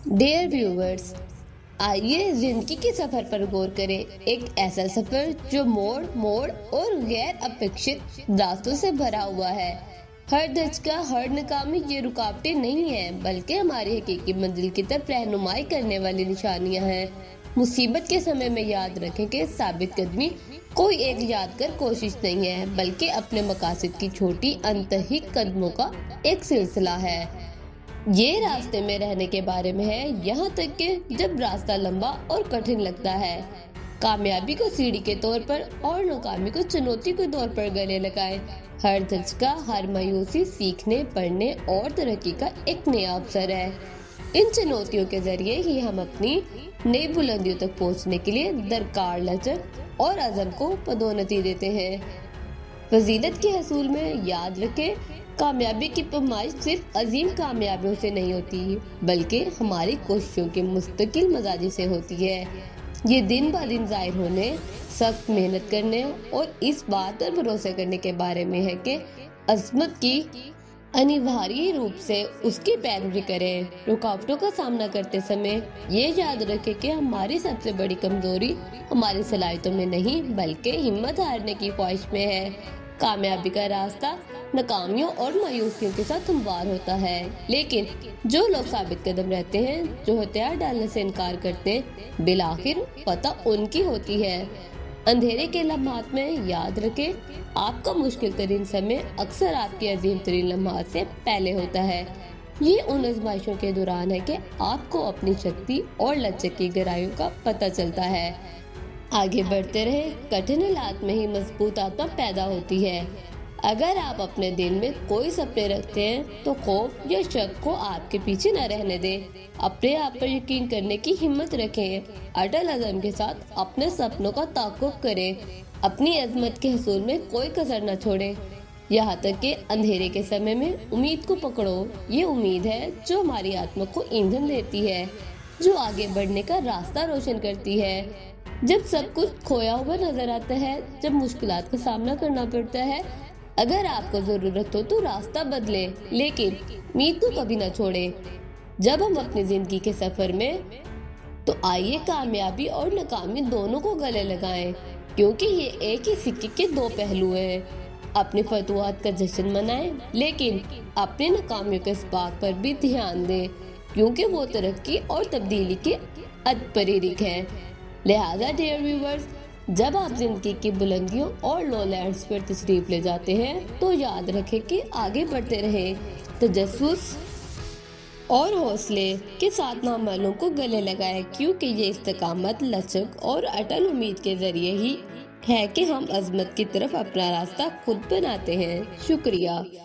Dear viewers, आइए जिंदगी के सफर पर गौर करें। एक ऐसा सफर जो मोड़ मोड़ और गैर अपेक्षित रास्तों से भरा हुआ है। हर धचका, हर नाकामी ये रुकावटें नहीं हैं, बल्कि हमारी हकीकी मंजिल की तरफ रहनुमाई करने वाली निशानियां हैं। मुसीबत के समय में याद रखें कि साबित कदमी कोई एक यादगार कोशिश नहीं है, बल्कि अपने मकासद की छोटी अंतहीक कदमों का एक सिलसिला है। ये रास्ते में रहने के बारे में है, यहाँ तक कि जब रास्ता लंबा और कठिन लगता है। कामयाबी को सीढ़ी के तौर पर और नाकामी को चुनौती के तौर पर गले लगाएं। हर धचका, हर मायूसी सीखने, पढ़ने और तरक्की का एक नया अवसर है। इन चुनौतियों के जरिए ही हम अपनी नई बुलंदियों तक पहुँचने के लिए दरकार लचक और अज़म को पदोन्नति देते हैं। फजीलत के हसूल में याद रखें, कामयाबी की पैमाइश सिर्फ अजीम कामयाबियों से नहीं होती, बल्कि हमारी कोशिशों के मुस्तकिल मजाजी से होती है। ये दिन ब दिन जाहिर होने, सख्त मेहनत करने और इस बात पर भरोसा करने के बारे में है कि अजमत की अनिवार्य रूप से उसकी पैरवी करें। रुकावटों का सामना करते समय ये याद रखें कि हमारी सबसे बड़ी कमजोरी हमारी सलाहियतों में नहीं, बल्कि हिम्मत हारने की ख्वाहिश में है। कामयाबी का रास्ता नाकामियों और मायूसियों के साथ हमवार होता है, लेकिन जो लोग साबित कदम रहते हैं, जो हथियार डालने से इनकार करते हैं, बिलाखिर पता उनकी होती है। अंधेरे के लम्हात में याद रखें, आपका मुश्किल तरीन समय अक्सर आपके अजीम तरीन लम्हात से पहले होता है। ये उन आजमाइशों के दौरान है कि आपको अपनी शक्ति और लचक की गहराइयों का पता चलता है। आगे बढ़ते रहे, कठिन हालात में ही मजबूत आत्मा पैदा होती है। अगर आप अपने दिल में कोई सपने रखते हैं तो खौफ या शक को आपके पीछे न रहने दें। अपने आप पर यकीन करने की हिम्मत रखें। अटल अज़म के साथ अपने सपनों का ताक़ुब करें। अपनी अजमत के हसूल में कोई कसर न छोड़ें। यहाँ तक कि अंधेरे के समय में उम्मीद को पकड़ो। ये उम्मीद है जो हमारी आत्मा को ईंधन देती है, जो आगे बढ़ने का रास्ता रोशन करती है। जब सब कुछ खोया हुआ नजर आता है, जब मुश्किलात का सामना करना पड़ता है, अगर आपको जरूरत हो तो रास्ता बदले, लेकिन उम्मीद को कभी ना छोड़े। जब हम अपनी जिंदगी के सफर में, तो आइए कामयाबी और नाकामी दोनों को गले लगाएं, क्योंकि ये एक ही सिक्के के दो पहलू हैं। अपनी फतूहात का जश्न मनाएं, लेकिन अपनी नाकामियों के इसबाक पर भी ध्यान दें, क्योंकि वो तरक्की और तब्दीली के अदपरीरिक है। लिहाजा डियर व्यूवर्स, जब आप जिंदगी की बुलंदियों और लोलैंड्स पर तशरीफ ले जाते हैं, तो याद रखें कि आगे बढ़ते रहें, तजस्सुस और हौसले के साथ नामअमलों को गले लगाएं, क्योंकि ये इस्तकामत, लचक और अटल उम्मीद के जरिए ही है कि हम अजमत की तरफ अपना रास्ता खुद बनाते हैं। शुक्रिया।